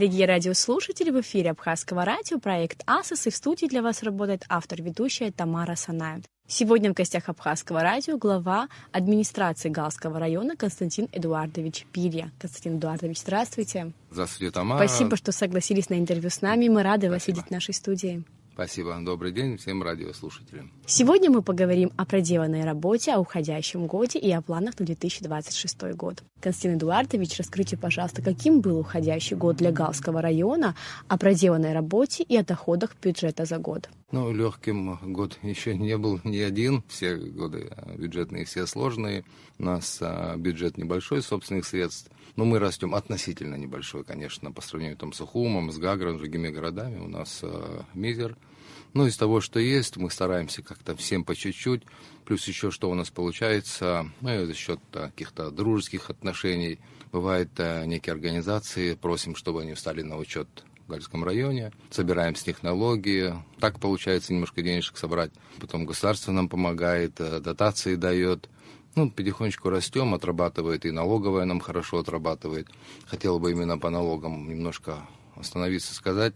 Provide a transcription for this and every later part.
Дорогие радиослушатели, в эфире Абхазского радио, проект «Асос», и в студии для вас работает автор-ведущая Тамара Санаев. Сегодня в гостях Абхазского радио глава администрации Галского района Константин Эдуардович Пирья. Константин Эдуардович, здравствуйте. Здравствуйте, Тамара. Спасибо, что согласились на интервью с нами. Мы рады вас видеть в нашей студии. Спасибо. Добрый день всем радиослушателям. Сегодня мы поговорим о проделанной работе, о уходящем годе и о планах на 2026 год. Константин Эдуардович, расскажите, пожалуйста, каким был уходящий год для Галского района, о проделанной работе и о доходах бюджета за год? Легким год еще не был ни один. Все годы бюджетные, все сложные. У нас бюджет небольшой, собственных средств. Но мы растем относительно небольшой, конечно, по сравнению с Ухумом, с Гагром, с другими городами. У нас мизер. Из того, что есть, мы стараемся как-то всем по чуть-чуть. Плюс еще, что у нас получается, за счет каких-то дружеских отношений. Бывают некие организации, просим, чтобы они встали на учет в Гальском районе. Собираем с них налоги. Так получается немножко денежек собрать. Потом государство нам помогает, дотации дает. Потихонечку растем, отрабатывает, и налоговая нам хорошо отрабатывает. Хотел бы именно по налогам немножко остановиться, сказать.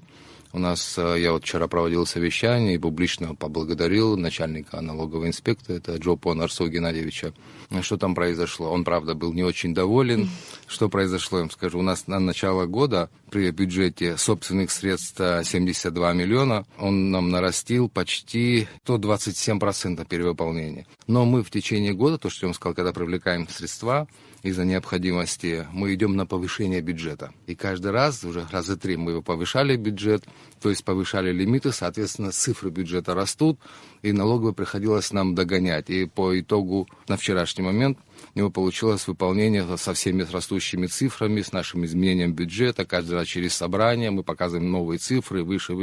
У нас, я вчера проводил совещание и публично поблагодарил начальника налоговой инспекции, это Джопона Арсу Геннадьевича. Что там произошло? Он, правда, был не очень доволен. Что произошло, я вам скажу. У нас на начало года при бюджете собственных средств 72 миллиона, он нам нарастил почти 127% перевыполнения. Но мы в течение года, то, что я вам сказал, когда привлекаем средства, из-за необходимости мы идем на повышение бюджета. И каждый раз, уже раза 3 мы повышали бюджет, то есть повышали лимиты, соответственно, цифры бюджета растут, и налоговой приходилось нам догонять. И по итогу на вчерашний момент у него получилось выполнение со всеми растущими цифрами, с нашим изменением бюджета. Каждый раз через собрание мы показываем новые цифры, выше.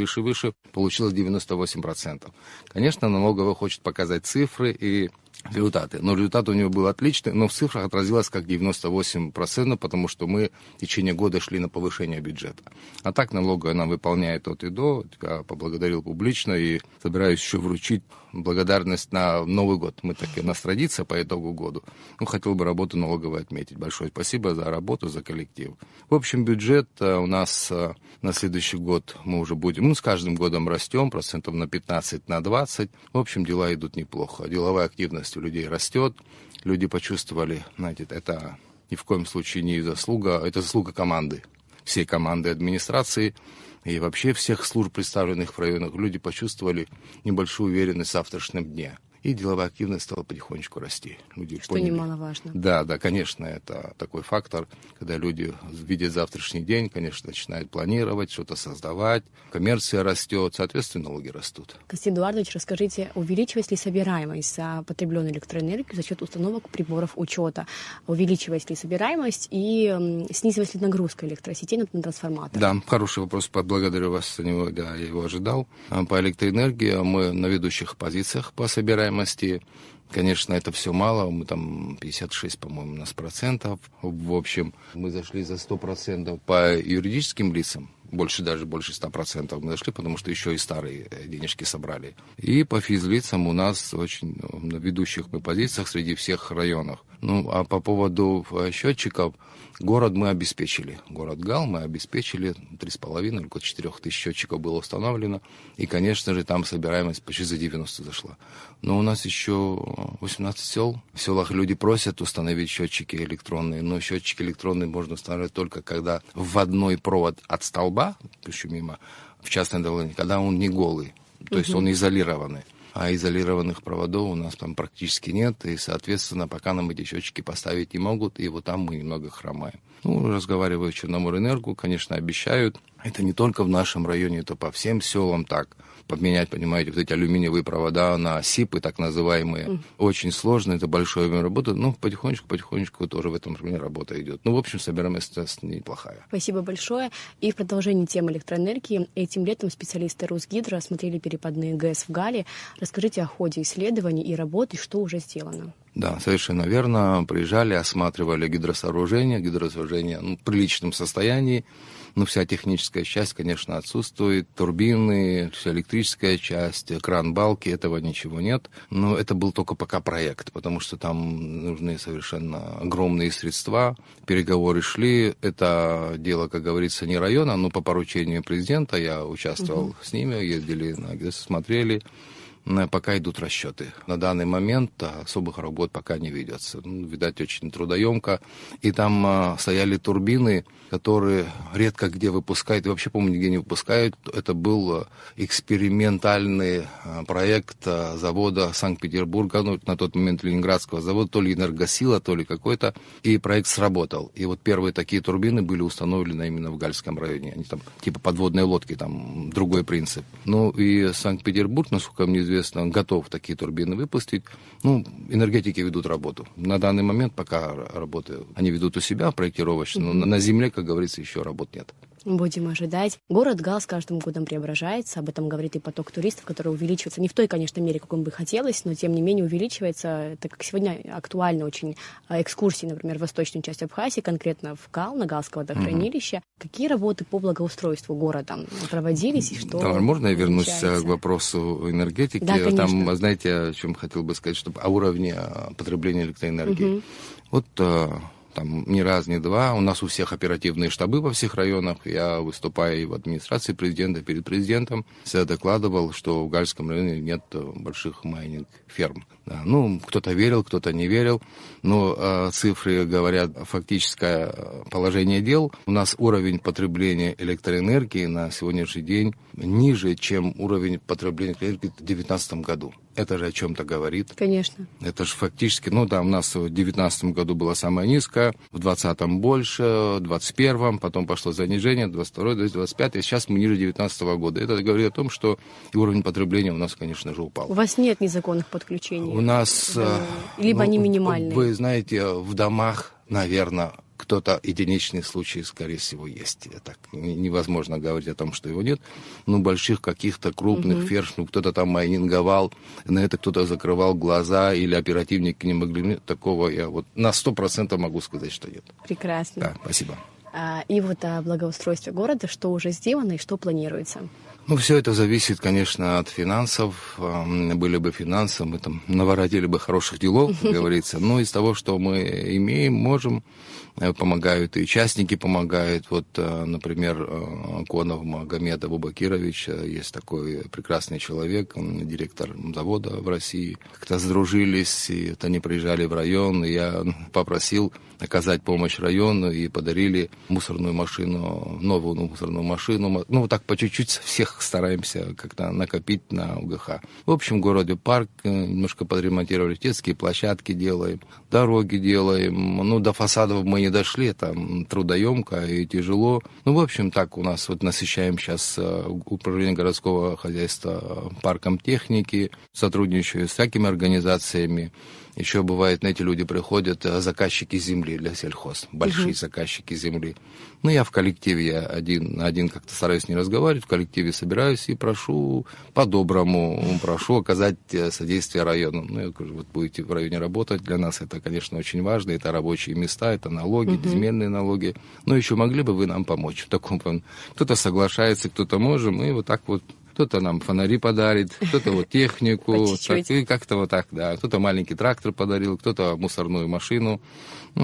Получилось 98%. Конечно, налоговая хочет показать цифры и результаты. Но результат у него был отличный, но в цифрах отразилось как 98%, потому что мы в течение года шли на повышение бюджета. А так налоговая нам выполняет от и до. Я поблагодарил публично и собираюсь еще вручить благодарность на Новый год. У нас традиция по итогу года. Хотел бы работу налоговой отметить. Большое спасибо за работу, за коллектив. В общем, бюджет у нас на следующий год мы уже будем, с каждым годом растем, процентов на 15, на 20. В общем, дела идут неплохо. Деловая активность у людей растет. Люди почувствовали, это ни в коем случае не заслуга, это заслуга команды. Всей команды администрации и вообще всех служб, представленных в районах. Люди почувствовали небольшую уверенность в завтрашнем дне. И деловая активность стала потихонечку расти. Люди что поняли. Немаловажно. Да, конечно, это такой фактор, когда люди видят завтрашний день, конечно, начинают планировать, что-то создавать, коммерция растет, соответственно, налоги растут. Константин Эдуардович, расскажите, увеличивается ли собираемость за потребленную электроэнергию за счет установок приборов учета? Увеличивается ли собираемость и снизилась ли нагрузка электросетей на трансформатор? Да, хороший вопрос, благодарю вас за него, да, я его ожидал. По электроэнергии мы на ведущих позициях по собираемости. Конечно, это все мало, мы 56, по-моему, у нас процентов. В общем, мы зашли за 100% по юридическим лицам, больше 100% мы зашли, потому что еще и старые денежки собрали. И по физлицам у нас очень на ведущих мы позициях среди всех районов. А по поводу счетчиков, город мы обеспечили. Город Гал мы обеспечили 3,5 или 4 тысяч счетчиков было установлено. И, конечно же, там собираемость почти за 90 зашла. Но у нас еще 18 сел. В селах люди просят установить счетчики электронные. Но счетчики электронные можно устанавливать только когда вводной провод от столба, еще мимо, в частной дороге, когда он не голый. То есть он изолированный. А изолированных проводов у нас там практически нет, и, соответственно, пока нам эти счетчики поставить не могут, и вот там мы немного хромаем. Разговариваю с Черноморэнерго, конечно, обещают. Это не только в нашем районе, это по всем селам так. Поменять, понимаете, вот эти алюминиевые провода на СИПы, так называемые, очень сложно, это большое время работы, но потихонечку тоже в этом направлении работа идет. В общем, собираемость неплохая. Спасибо большое. И в продолжении темы электроэнергии, этим летом специалисты Русгидро осмотрели перепадные ГЭС в Гале. Расскажите о ходе исследований и работы, что уже сделано. Да, совершенно верно. Приезжали, осматривали гидросооружение в приличном состоянии. Вся техническая техническая часть, конечно, отсутствует. Турбины, вся электрическая часть, кран-балки, этого ничего нет. Но это был только пока проект, потому что там нужны совершенно огромные средства. Переговоры шли. Это дело, как говорится, не района, но по поручению президента я участвовал с ними, ездили, смотрели. Пока идут расчеты. На данный момент особых работ пока не ведется. Видать, очень трудоемко. И там стояли турбины, которые редко где выпускают, и вообще, по-моему, нигде не выпускают. Это был экспериментальный проект завода Санкт-Петербурга, на тот момент Ленинградского завода, то ли Энергосила, то ли какой-то. И проект сработал. И вот первые такие турбины были установлены именно в Гальском районе. Они там типа подводные лодки, там другой принцип. Ну и Санкт-Петербург, насколько мне известно, готов такие турбины выпустить. Энергетики ведут работу. На данный момент пока работы они ведут у себя проектировочно, но на земле, как говорится, еще работ нет. Будем ожидать. Город Гал с каждым годом преображается. Об этом говорит и поток туристов, который увеличивается. Не в той, конечно, мере, как им бы хотелось, но тем не менее увеличивается. Так как сегодня актуальны очень экскурсии, например, в восточную часть Абхазии, конкретно в Гал, на Галское водохранилище. Какие работы по благоустройству города проводились и что? Да, можно я вернусь к вопросу энергетики? Да, конечно. Там, знаете, о чем хотел бы сказать, о уровне потребления электроэнергии. Вот там ни раз, ни два. У нас у всех оперативные штабы во всех районах. Я, выступая и в администрации президента, перед президентом, всегда докладывал, что в Гальском районе нет больших майнинг-ферм. Да. Кто-то верил, кто-то не верил. Но цифры говорят фактическое положение дел. У нас уровень потребления электроэнергии на сегодняшний день ниже, чем уровень потребления электроэнергии в 2019 году. Это же о чем-то говорит. Конечно. Это же фактически, у нас в 2019 году была самая низкая, в 2020 больше, в 2021, потом пошло занижение, 2022, 2025, и сейчас мы ниже 2019 года. Это говорит о том, что уровень потребления у нас, конечно же, упал. У вас нет незаконных подключений? У нас... Либо они минимальные? Вы знаете, в домах, наверное, кто-то единичный случай, скорее всего, есть. Так невозможно говорить о том, что его нет. Больших каких-то крупных ферм, кто-то там майнинговал, на это кто-то закрывал глаза, или оперативники не могли. Такого я на 100% могу сказать, что нет. Прекрасно. Да, спасибо. И о благоустройстве города, что уже сделано и что планируется? Все это зависит, конечно, от финансов. Были бы финансы, мы там наворотили бы хороших делов, как говорится. Но из того, что мы имеем, можем, помогают и частники помогают. Например, Конов Магомед Абубакирович, есть такой прекрасный человек, он директор завода в России. Как-то сдружились, и они приезжали в район, и я попросил оказать помощь району, и подарили мусорную машину, новую мусорную машину. Так по чуть-чуть всех стараемся как-то накопить на УГХ. В общем, в городе парк немножко подремонтировали, детские площадки делаем, дороги делаем. До фасадов мы не дошли, там трудоемко и тяжело. В общем, так у нас насыщаем сейчас управление городского хозяйства парком техники, сотрудничаю с всякими организациями. Еще бывает, люди приходят, заказчики земли для сельхоз, большие заказчики земли. Я в коллективе, я один как-то стараюсь не разговаривать, в коллективе собираюсь и прошу по-доброму, оказать содействие району. Я говорю, будете в районе работать, для нас это, конечно, очень важно, это рабочие места, это налоги, земельные налоги. Еще могли бы вы нам помочь в таком плане. Кто-то соглашается, кто-то можем, и кто-то нам фонари подарит, кто-то технику, и как-то так, да. Кто-то маленький трактор подарил, кто-то мусорную машину.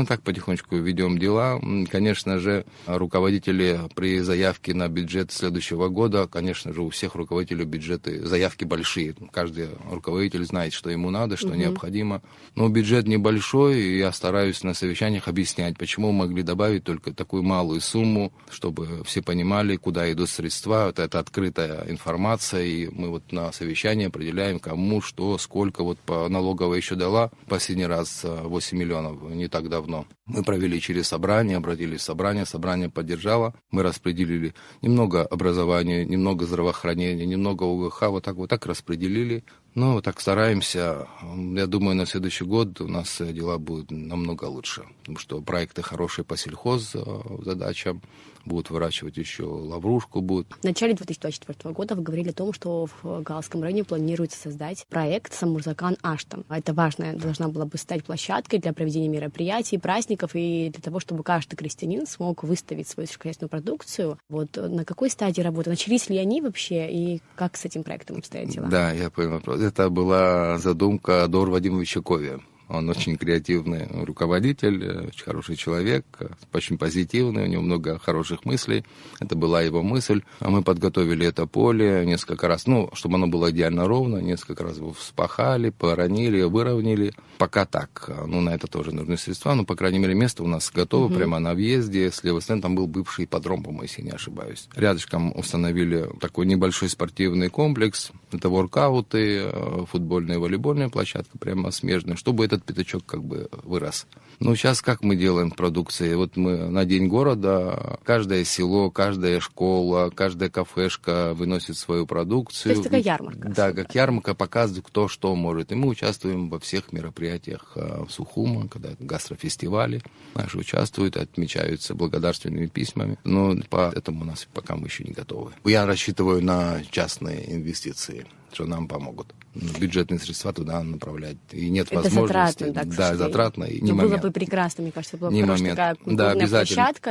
Так потихонечку ведем дела. Конечно же, руководители при заявке на бюджет следующего года, конечно же, у всех руководителей бюджеты, заявки большие. Каждый руководитель знает, что ему надо, что необходимо. Но бюджет небольшой, и я стараюсь на совещаниях объяснять, почему мы могли добавить только такую малую сумму, чтобы все понимали, куда идут средства. Это открытая информация, и мы на совещании определяем, кому, что, сколько. По налоговой еще дала последний раз 8 миллионов, не так давно. Мы провели через собрание, обратились в собрание поддержало, мы распределили немного образования, немного здравоохранения, немного УГХ, так распределили. Ну, так стараемся. Я думаю, на следующий год у нас дела будут намного лучше, потому что проекты хорошие по сельхоззадачам, будут выращивать еще лаврушку. В начале 2024 года вы говорили о том, что в Галском районе планируется создать проект «Самурзакан-Аштам». Это важная должна была бы стать площадкой для проведения мероприятий, праздников и для того, чтобы каждый крестьянин смог выставить свою сельскохозяйственную продукцию. Вот на какой стадии работы? Начались ли они вообще и как с этим проектом обстоят дела? Да, я понял вопрос. Это была задумка Дора Вадимовича Ковия. Он очень креативный руководитель, очень хороший человек, очень позитивный, у него много хороших мыслей. Это была его мысль. А мы подготовили это поле несколько раз, чтобы оно было идеально ровно, несколько раз его вспахали, поронили, выровняли. Пока так. На это тоже нужны средства, но, по крайней мере, место у нас готово, прямо на въезде. С левой стороны там был бывший ипподром, по-моему, если не ошибаюсь. Рядышком установили такой небольшой спортивный комплекс. Это воркауты, футбольная и волейбольная площадка, прямо смежная, чтобы этот пятачок как бы вырос. Сейчас как мы делаем продукции? Вот мы на День города, каждое село, каждая школа, каждая кафешка выносит свою продукцию. То есть такая ярмарка. Да, как ярмарка, показывает, кто что может. И мы участвуем во всех мероприятиях в Сухума, когда гастрофестивали наши участвуют, отмечаются благодарственными письмами. Но поэтому у нас пока мы еще не готовы. Я рассчитываю на частные инвестиции, что нам помогут. Бюджетные средства туда направлять. И нет это возможности. Затратно, да, затратно. И не было момент. бы прекрасно, мне кажется, была бы не хорошая момент. такая культурная площадка.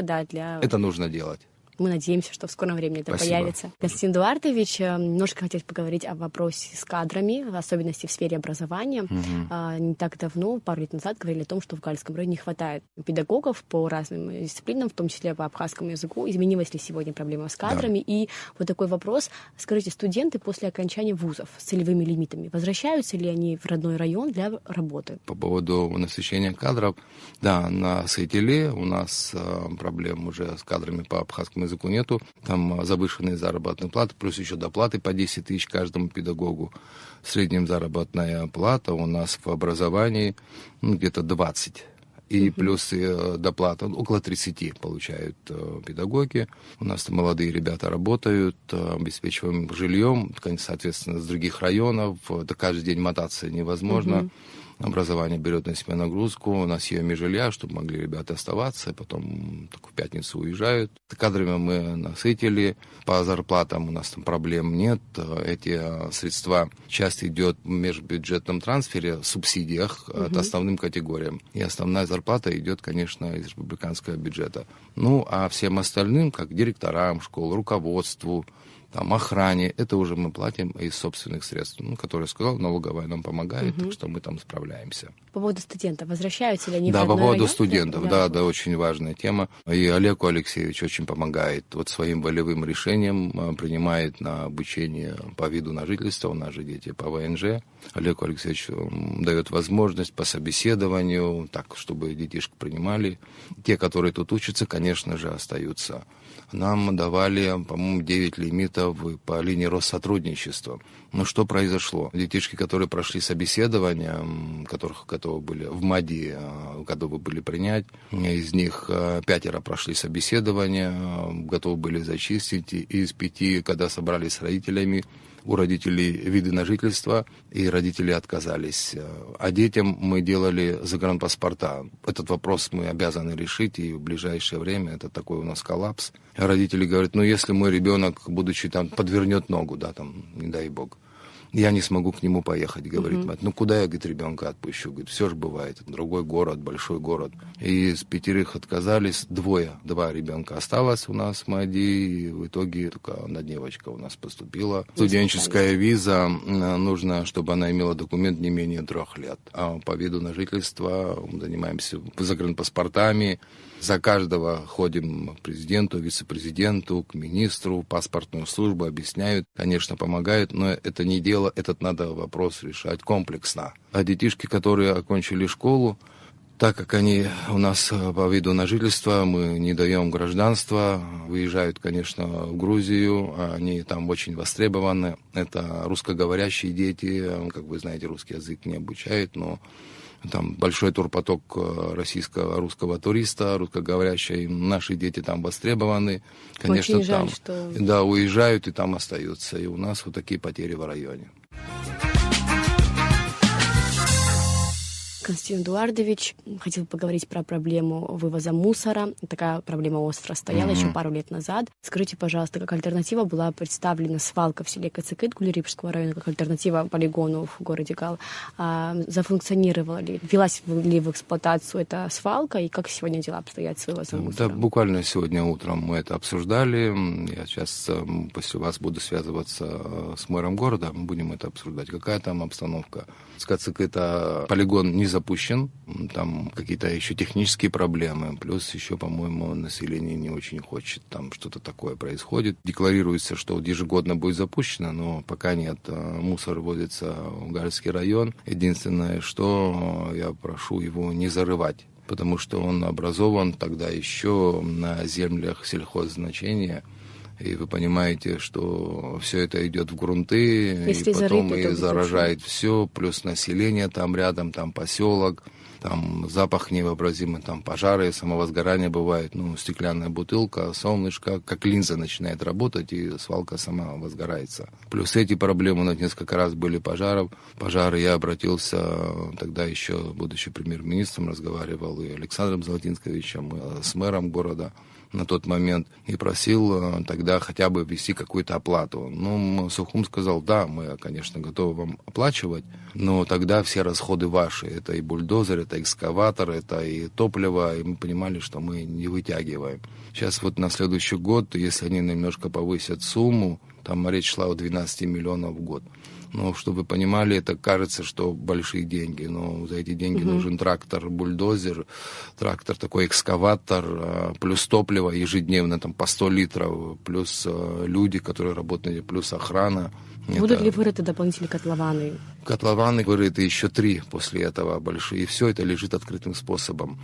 Это нужно делать. Мы надеемся, что в скором времени это Спасибо. появится. Константин Эдуардович, немножко хотелось поговорить о вопросе с кадрами, в особенности в сфере образования. Не так давно, пару лет назад, говорили о том, что в Галицком районе не хватает педагогов по разным дисциплинам, в том числе по абхазскому языку. Изменилась ли сегодня проблема с кадрами? Да. И вот такой вопрос. Скажите, студенты после окончания вузов с целевыми лимитами, возвращаются ли они в родной район для работы? По поводу насыщения кадров, да, на Сайтеле у нас проблем уже с кадрами по абхазскому языку нету. Там завышенные заработные платы, плюс еще доплаты по 10 тысяч каждому педагогу. Средняя заработная плата у нас в образовании где-то 20. И плюс доплата около 30 получают педагоги. У нас молодые ребята работают, обеспечиваем жильем, соответственно, с других районов. Да, каждый день мотаться невозможно. Образование берет на себя нагрузку на съеме жилья, чтобы могли ребята оставаться, и потом только в пятницу уезжают. Кадрами мы насытили, по зарплатам у нас там проблем нет. Эти средства часто идет в межбюджетном трансфере, в субсидиях от основным категориям. И основная зарплата идет, конечно, из республиканского бюджета. А всем остальным, как директорам школ, руководству, охране, это уже мы платим из собственных средств, которые, я сказал, налоговая нам помогает, так что мы там справляемся. По поводу студентов, возвращаются ли они в родной район? Да, по поводу студентов, да, очень важная тема. И Олегу Алексеевичу очень помогает. Своим волевым решением принимает на обучение по виду на жительство, у нас же дети по ВНЖ. Олегу Алексеевичу дает возможность по собеседованию, так, чтобы детишек принимали. Те, которые тут учатся, конечно же, остаются. Нам давали, по-моему, 9 лимитов по линии Россотрудничества. Что произошло? Детишки, которые прошли собеседование, которых готовы были в МАДИ, готовы были принять, из них 5 прошли собеседование, готовы были зачистить. Из 5, когда собрались с родителями, у родителей виды на жительство, и родители отказались. А детям мы делали загранпаспорта. Этот вопрос мы обязаны решить, и в ближайшее время это такой у нас коллапс. Родители говорят, если мой ребенок, будучи там, подвернет ногу, не дай бог, я не смогу к нему поехать, говорит мать. Куда я, говорит, ребенка отпущу? Говорит, все же бывает. Другой город, большой город. И из 5 отказались 2 ребенка осталось у нас в МАДИ. И в итоге только одна девочка у нас поступила. Студенческая виза, нужно, чтобы она имела документ не менее 3 лет. А по виду на жительство занимаемся загранпаспортами. За каждого ходим к президенту, вице-президенту, к министру, паспортную службу, объясняют, конечно, помогают, но это не дело, этот надо вопрос решать комплексно. А детишки, которые окончили школу, так как они у нас по виду на жительство, мы не даем гражданства, выезжают, конечно, в Грузию, они там очень востребованы. Это русскоговорящие дети, как вы знаете, русский язык не обучают, но там большой турпоток русского туриста, русскоговорящий. Наши дети там востребованы. Конечно, очень жаль, там что... уезжают и там остаются. И у нас такие потери в районе. Константин Эдуардович, хотел поговорить про проблему вывоза мусора. Такая проблема остро стояла еще пару лет назад. Скажите, пожалуйста, как альтернатива была представлена свалка в селе Кацикыт Гулерипского района, как альтернатива полигону в городе Гал. Зафункционировала ли, ввелась ли в эксплуатацию эта свалка, и как сегодня дела обстоят с вывозом мусора? Да, буквально сегодня утром мы это обсуждали. Я сейчас после вас буду связываться с мэром города, мы будем это обсуждать. Какая там обстановка? С Кацикыта полигон не запущен, там какие-то еще технические проблемы, плюс еще, по-моему, население не очень хочет, там что-то такое происходит. Декларируется, что ежегодно будет запущено, но пока нет. Мусор возится в Гальский район. Единственное, что я прошу его не зарывать, потому что он образован тогда еще на землях сельхоззначения. И вы понимаете, что все это идет в грунты, если и потом зарыть, и заражает все, плюс население там рядом, там поселок, там запах невообразимый, там пожары, самовозгорание бывает, стеклянная бутылка, солнышко, как линза начинает работать, и свалка сама возгорается. Плюс эти проблемы, у нас несколько раз были пожары, я обратился, тогда еще, будучи премьер-министром, разговаривал и Александром Золотинсковичем, и с мэром города на тот момент, и просил тогда хотя бы ввести какую-то оплату. Сухум сказал, да, мы, конечно, готовы вам оплачивать, но тогда все расходы ваши. Это и бульдозер, это экскаватор, это и топливо, и мы понимали, что мы не вытягиваем. Сейчас вот на следующий год, если они немножко повысят сумму, там речь шла о 12 миллионов в год. Но, чтобы вы понимали, это кажется, что большие деньги. Но за эти деньги нужен трактор, бульдозер, трактор такой экскаватор, плюс топливо ежедневно, там по 100 литров, плюс люди, которые работают, плюс охрана. Будут ли вырыты дополнительные котлованы? Котлованы вырыты еще 3 после этого большие. И все это лежит открытым способом.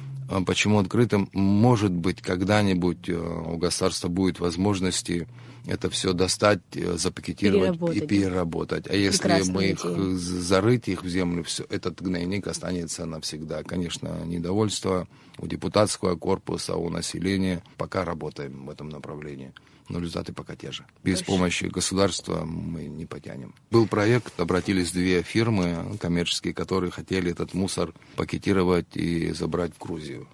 Почему открытым? Может быть, когда-нибудь у государства будет возможности это все достать, запакетировать и переработать. А если мы их зарыть их в землю, все, этот гнойник останется навсегда. Конечно, недовольство у депутатского корпуса, у населения. Пока работаем в этом направлении. Но результаты пока те же. Без помощи государства мы не потянем. Был проект, обратились 2 фирмы коммерческие, которые хотели этот мусор пакетировать и забрать в Грузию.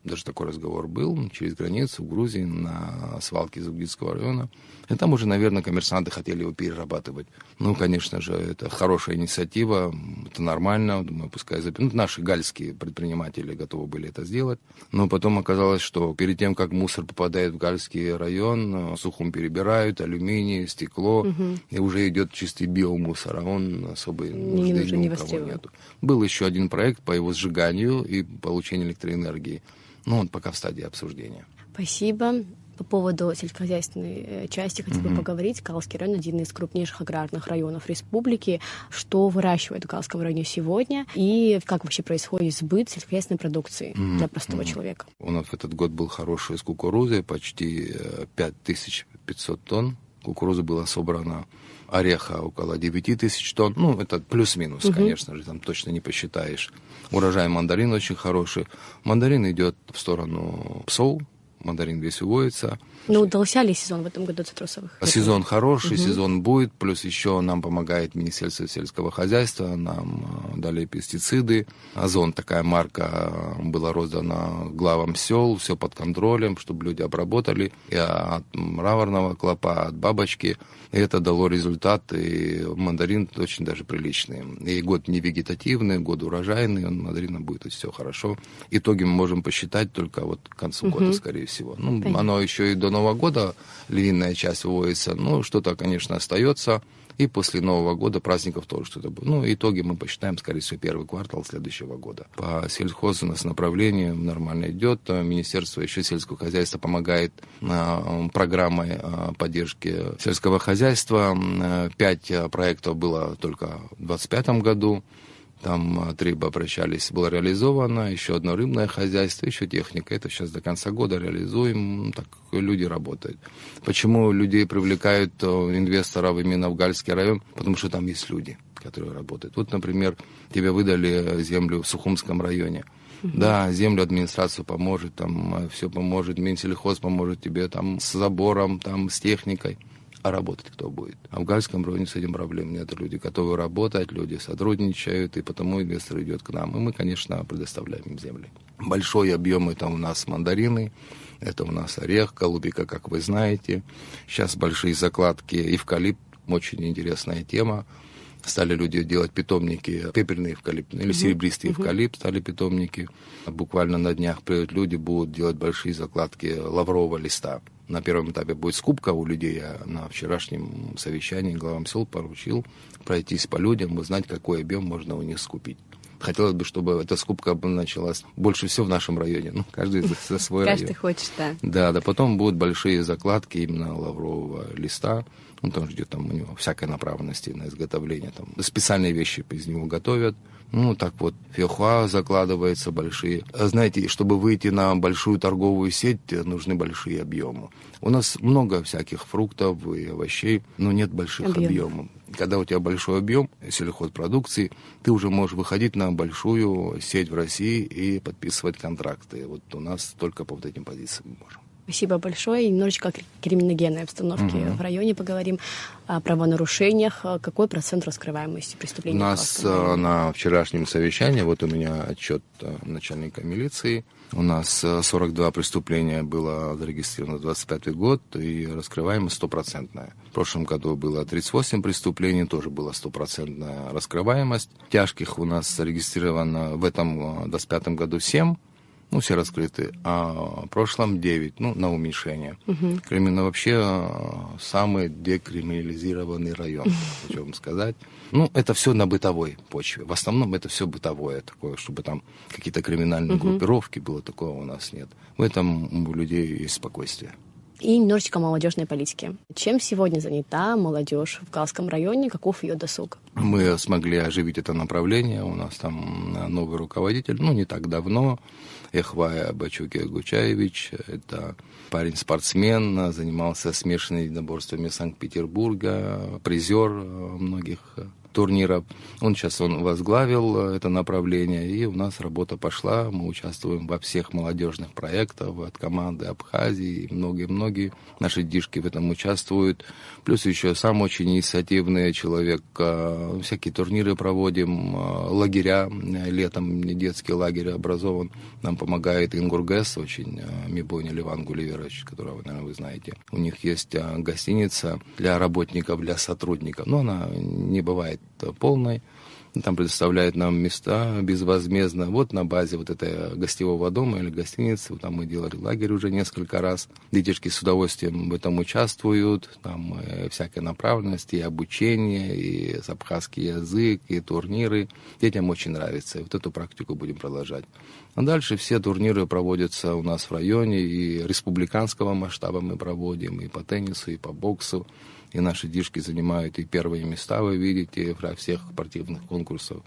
Даже такой разговор был через границу в Грузии на свалке Зугдитского района. И там уже, наверное, коммерсанты хотели его перерабатывать. Конечно же, это хорошая инициатива, это нормально. Думаю, пускай наши гальские предприниматели готовы были это сделать. Но потом оказалось, что перед тем, как мусор попадает в Гальский район, Сухум перебирают, алюминий, стекло, и уже идет чистый биомусор, а он особой нужды ни у кого нету. Был еще один проект по его сжиганию и получению электроэнергии. Он пока в стадии обсуждения. Спасибо. По поводу сельскохозяйственной части хотел бы поговорить. Галский район — один из крупнейших аграрных районов республики. Что выращивают в Галском районе сегодня? И как вообще происходит сбыт сельскохозяйственной продукции для простого человека? У нас этот год был хороший с кукурузой, почти 5500 тонн. Кукурузы было собрано, ореха около 9000 тонн. Это плюс-минус, конечно же, там точно не посчитаешь. Урожай мандарин очень хороший. Мандарин идет в сторону ПСОУ. Мандарин весь уводится. Удался ли сезон в этом году цитрусовых? Сезон хороший, сезон будет. Плюс еще нам помогает Министерство сельского хозяйства. Нам дали пестициды. Озон, такая марка, была роздана главам сел. Все под контролем, чтобы люди обработали. И от мраморного клопа, от бабочки. И это дало результат. И мандарин очень даже приличный. И год не вегетативный, год урожайный. Мандарина будет все хорошо. Итоги мы можем посчитать только к концу года, скорее всего. Оно еще и до Нового года львиная часть выводится. Что-то, конечно, остается. И после Нового года, праздников тоже что-то будет. Итоги мы посчитаем, скорее всего, первый квартал следующего года. По сельхозу у нас направление нормально идет. Министерство еще сельского хозяйства помогает программой поддержки сельского хозяйства. 5 проектов было только в 2025 году. Там 3 обращались, было реализовано, еще одно рыбное хозяйство, еще техника. Это сейчас до конца года реализуем, так люди работают. Почему людей привлекают инвесторов именно в Гальский район? Потому что там есть люди, которые работают. Например, тебе выдали землю в Сухумском районе. Да, землю администрацию поможет, там все поможет, Минсельхоз поможет тебе там с забором, там с техникой. а работать кто будет? А в Гальском районе с этим проблем нет. Люди готовы работать, люди сотрудничают, и потому инвестор идет к нам. И мы, конечно, предоставляем им земли. Большой объем — это у нас мандарины, это у нас орех, голубика, как вы знаете. Сейчас большие закладки, эвкалипт, очень интересная тема. Стали люди делать питомники, пепельный эвкалипт, или серебристый эвкалипт стали питомники. Буквально на днях придут люди, будут делать большие закладки лаврового листа. На первом этапе будет скупка у людей, а на вчерашнем совещании главам сел поручил пройтись по людям, узнать, какой объем можно у них скупить. Хотелось бы, чтобы эта скупка началась больше всего в нашем районе. Ну, каждый за свой район. Каждый хочет, да. Да, потом будут большие закладки именно лаврового листа. Он там ждет, там у него всякой направленности на изготовление. Там специальные вещи из него готовят. Ну, так вот, фейхоа закладывается большие. Знаете, чтобы выйти на большую торговую сеть, нужны большие объемы. У нас много всяких фруктов и овощей, но нет больших объемов. Когда у тебя большой объем сельхозпродукции, ты уже можешь выходить на большую сеть в России и подписывать контракты. Вот у нас только по вот этим позициям мы можем. Спасибо большое. Немножечко о криминогенной обстановке в районе поговорим, о правонарушениях. Какой процент раскрываемости преступлений? У нас на вчерашнем совещании, вот у меня отчет начальника милиции, у нас 42 преступления было зарегистрировано в 2025 год, и раскрываемость 100%. В прошлом году было 38 преступлений, тоже была 100% раскрываемость. Тяжких у нас зарегистрировано в этом 2025 году 7. Ну, все раскрыты, а в прошлом 9, на уменьшение. Кремень вообще самый декриминализированный район, хочу вам сказать. Это все на бытовой почве. В основном это все бытовое такое, чтобы там какие-то криминальные группировки было, такого у нас нет. В этом у людей есть спокойствие. И немножечко о молодежной политике. Чем сегодня занята молодежь в Галском районе? Каков ее досуг? Мы смогли оживить это направление. У нас там новый руководитель, не так давно. Эхвая Бачуки-Гучаевич. Это парень-спортсмен, занимался смешанными единоборствами Санкт-Петербурга, призер многих турниров. Он возглавил это направление, и у нас работа пошла. Мы участвуем во всех молодежных проектах от команды Абхазии, и многие-многие наши детишки в этом участвуют. Плюс еще сам очень инициативный человек. Всякие турниры проводим, лагеря, летом детский лагерь образован. Нам помогает Ингургэс, очень Мибоня Ливан Гулливерович, которого, наверное, вы знаете. У них есть гостиница для работников, для сотрудников, но она не бывает полной. Там предоставляют нам места безвозмездно. Вот на базе вот этой гостевого дома или гостиницы, там мы делали лагерь уже несколько раз. Детишки с удовольствием в этом участвуют. Там всякая направленность, и обучение, и абхазский язык, и турниры. Детям очень нравится. И вот эту практику будем продолжать. А дальше все турниры проводятся у нас в районе, и республиканского масштаба мы проводим, и по теннису, и по боксу. И наши детишки занимают и первые места, вы видите, во всех спортивных конкурсах.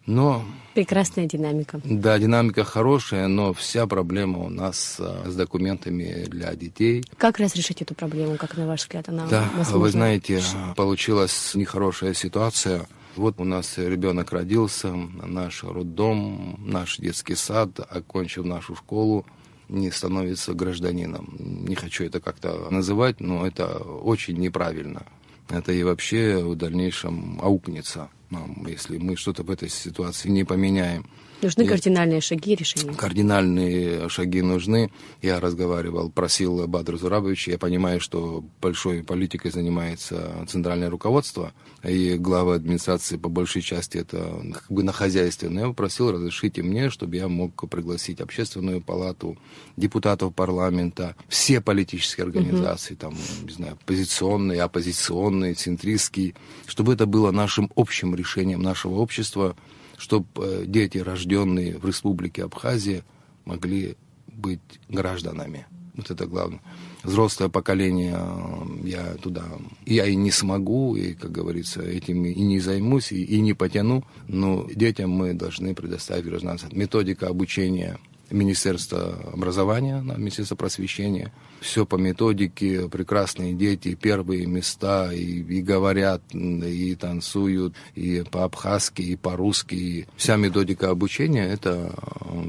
Но... Прекрасная динамика. Да, динамика хорошая, но вся проблема у нас с документами для детей. Как разрешить эту проблему, как на ваш взгляд она возможна? Вы знаете, получилась нехорошая ситуация. Вот у нас ребенок родился, наш роддом, наш детский сад, окончив нашу школу, не становится гражданином. Не хочу это как-то называть, но это очень неправильно. Это и вообще в дальнейшем аукнется нам, если мы что-то в этой ситуации не поменяем. Нужны кардинальные шаги и решения. Кардинальные шаги нужны. Я разговаривал, просил Бадру Зурабовича. Я понимаю, что большой политикой занимается центральное руководство, и глава администрации по большей части это на хозяйстве. Но я попросил разрешите мне, чтобы я мог пригласить общественную палату, депутатов парламента, все политические организации, там, не знаю, позиционные, оппозиционные, центристские, чтобы это было нашим общим решением нашего общества, чтобы дети, рожденные в Республике Абхазия, могли быть гражданами. Вот это главное. Взрослое поколение я и не смогу, и, как говорится, этим и не займусь, и не потяну, но детям мы должны предоставить гражданство. Методика обучения Министерство образования, Министерство просвещения. Все по методике, прекрасные дети, первые места, и говорят, и танцуют, и по-абхазски, и по-русски. И вся методика обучения — это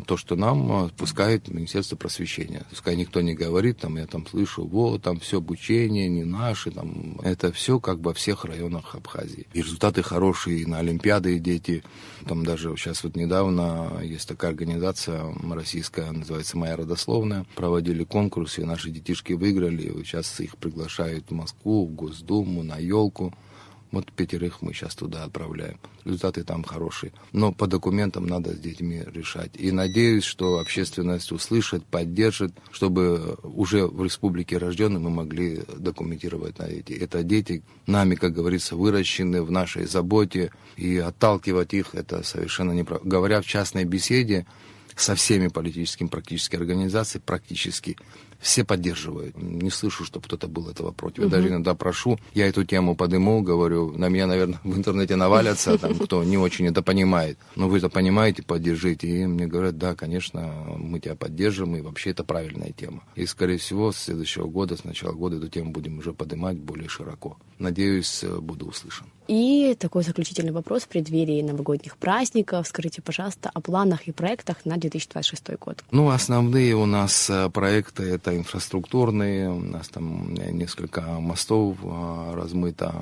то, что нам спускает Министерство просвещения. Пускай никто не говорит, там, я там слышу, вот, там все обучение, не наше, там, это все как бы во всех районах Абхазии. И результаты хорошие, и на Олимпиады дети, там даже сейчас вот недавно есть такая организация российская, называется «Моя родословная», проводили конкурс, и наши детишки выиграли, и сейчас их приглашают в Москву, в Госдуму, на елку. Вот 5 мы сейчас туда отправляем. Результаты там хорошие. Но по документам надо с детьми решать. И надеюсь, что общественность услышит, поддержит, чтобы уже в республике рожденные мы могли документировать на эти. Это дети, нами, как говорится, выращены в нашей заботе. И отталкивать их — это совершенно неправильно. Говоря в частной беседе со всеми политическими практически организациями, практически все поддерживают. Не слышу, чтобы кто-то был этого против. Я даже иногда прошу, я эту тему подниму, говорю, на меня, наверное, в интернете навалятся, там, кто не очень это понимает. Но вы это понимаете, поддержите. И мне говорят, да, конечно, мы тебя поддержим, и вообще это правильная тема. И, скорее всего, с следующего года, с начала года эту тему будем уже поднимать более широко. Надеюсь, буду услышан. И такой заключительный вопрос в преддверии новогодних праздников. Скажите, пожалуйста, о планах и проектах на 2026 год. Ну, основные у нас проекты — это инфраструктурные. У нас там несколько мостов размыто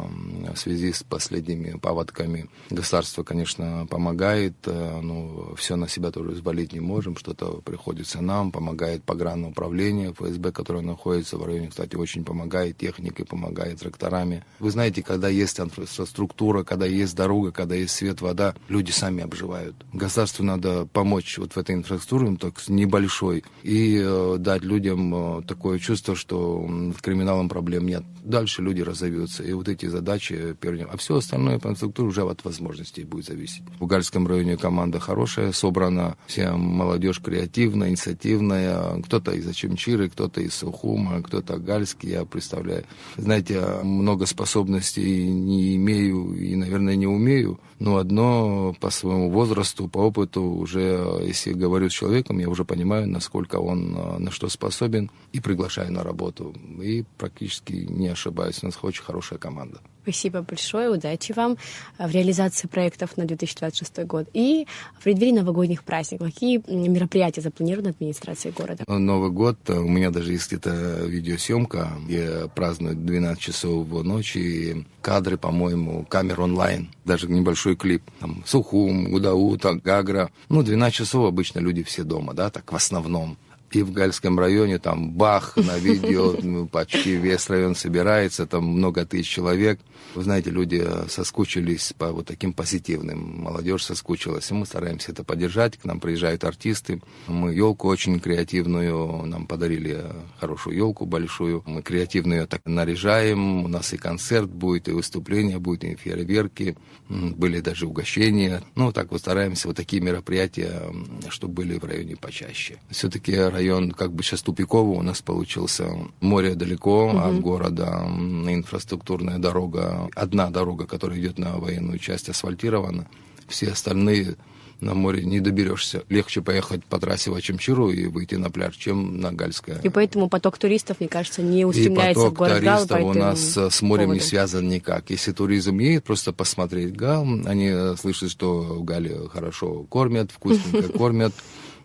в связи с последними паводками. Государство, конечно, помогает, но все на себя тоже взвалить не можем. Что-то приходится нам. Помогает погрануправление, ФСБ, которое находится в районе, кстати, очень помогает техникой, помогает тракторами. Вы знаете, когда есть инфраструктура, когда есть дорога, когда есть свет, вода, люди сами обживают. Государству надо помочь вот в этой инфраструктуре, так небольшой, и дать людям такое чувство, что с криминалом проблем нет. Дальше люди разовьются. И вот эти задачи первым. А все остальное по инфраструктуре уже от возможностей будет зависеть. В Угальском районе команда хорошая, собрана, вся молодежь креативная, инициативная. Кто-то из Очимчиры, кто-то из Сухума, кто-то Гальский, я представляю. Знаете, много способностей не имею и, наверное, не умею, но одно по своему возрасту, по опыту уже, если говорю с человеком, я уже понимаю, насколько он на что способен, и приглашаю на работу. И практически не ошибаюсь, у нас очень хорошая команда. Спасибо большое, удачи вам в реализации проектов на 2026 год. И в преддверии новогодних праздников, какие мероприятия запланированы администрацией города? Новый год, у меня даже есть где-то видеосъемка, где празднуют 12 часов ночи, кадры, по-моему, камер онлайн, даже небольшой клип. Там Сухум, Гудаута, Гагра. 12 часов обычно люди все дома, да, так в основном. И в Гальском районе там бах на видео, почти весь район собирается, там много тысяч человек. Вы знаете, люди соскучились по вот таким позитивным, молодежь соскучилась, и мы стараемся это поддержать. К нам приезжают артисты, мы елку очень креативную, нам подарили хорошую елку большую, мы креативно ее так наряжаем, у нас и концерт будет, и выступление будет, и фейерверки, были даже угощения. Так вот стараемся, вот такие мероприятия, чтобы были в районе почаще. Все-таки район как бы сейчас тупиковый у нас получился. Море далеко от города, инфраструктурная дорога. Одна дорога, которая идет на военную часть, асфальтирована. Все остальные на море не доберешься. Легче поехать по трассе в Очимчиру и выйти на пляж, чем на Гальское. И поэтому поток туристов, мне кажется, не устремляется в город Гал. И поток туристов у нас с морем не связан никак. Если туризм едет, просто посмотреть Гал, они слышат, что в Гале хорошо кормят, вкусненько кормят.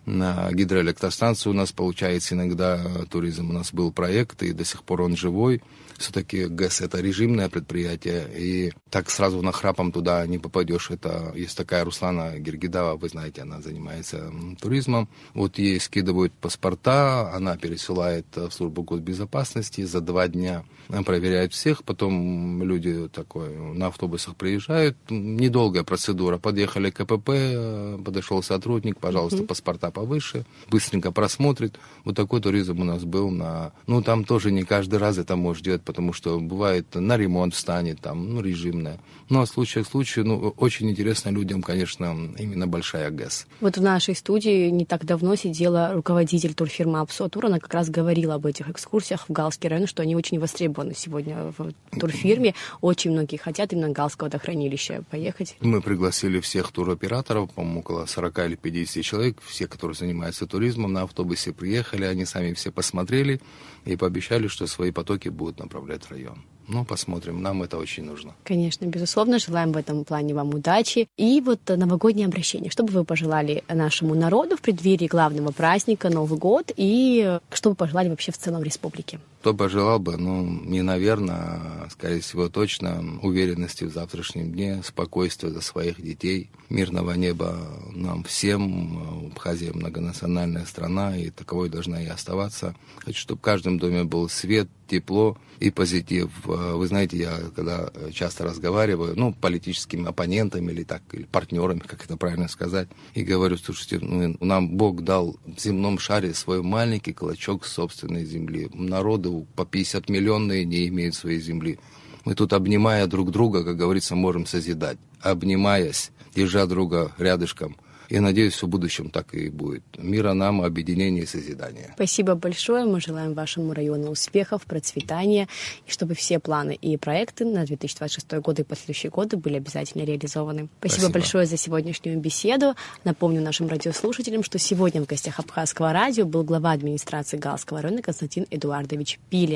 На гидроэлектростанцию у нас получается иногда туризм. У нас был проект, и до сих пор он живой. Все-таки ГЭС — это режимное предприятие, и так сразу нахрапом туда не попадешь. Это есть такая Руслана Гергидава, вы знаете, она занимается туризмом. Вот ей скидывают паспорта, она пересылает в службу госбезопасности, за 2 дня проверяют всех, потом люди на автобусах приезжают. Недолгая процедура. Подъехали к КПП, подошел сотрудник, пожалуйста, паспорта повыше, быстренько просмотрит. Вот такой туризм у нас был там тоже не каждый раз это может делать потому что бывает на ремонт встанет, там, режимная. Ну, а случай к случаю, очень интересно людям, конечно, именно большая ГЭС. Вот в нашей студии не так давно сидела руководитель турфирмы «Апсотур». Она как раз говорила об этих экскурсиях в Галский район, что они очень востребованы сегодня в турфирме. Очень многие хотят именно Галского водохранилища поехать. Мы пригласили всех туроператоров, по-моему, около 40 или 50 человек, все, которые занимаются туризмом, на автобусе приехали, они сами все посмотрели и пообещали, что свои потоки будут направлять в район. Посмотрим, нам это очень нужно. Конечно, безусловно, желаем в этом плане вам удачи. И вот новогоднее обращение. Что бы вы пожелали нашему народу в преддверии главного праздника, Новый год, и что бы пожелали вообще в целом республике? Кто пожелал бы, не наверное, а, скорее всего, точно уверенности в завтрашнем дне, спокойствия за своих детей, мирного неба нам всем. Абхазия многонациональная страна, и таковой должна и оставаться. Хочу, чтобы в каждом доме был свет, тепло и позитив. Вы знаете, я когда часто разговариваю, политическими оппонентами или партнерами, как это правильно сказать, и говорю, слушайте, нам Бог дал в земном шаре свой маленький клочок собственной земли. Народу по 50 миллионов не имеют своей земли. Мы тут, обнимая друг друга, как говорится, можем созидать. Обнимаясь, держа друга рядышком. И надеюсь, в будущем так и будет. Мира нам, объединения и созидания. Спасибо большое. Мы желаем вашему району успехов, процветания, и чтобы все планы и проекты на 2026 год и последующие годы были обязательно реализованы. Спасибо большое за сегодняшнюю беседу. Напомню нашим радиослушателям, что сегодня в гостях Абхазского радио был глава администрации Галского района Константин Эдуардович Пилия.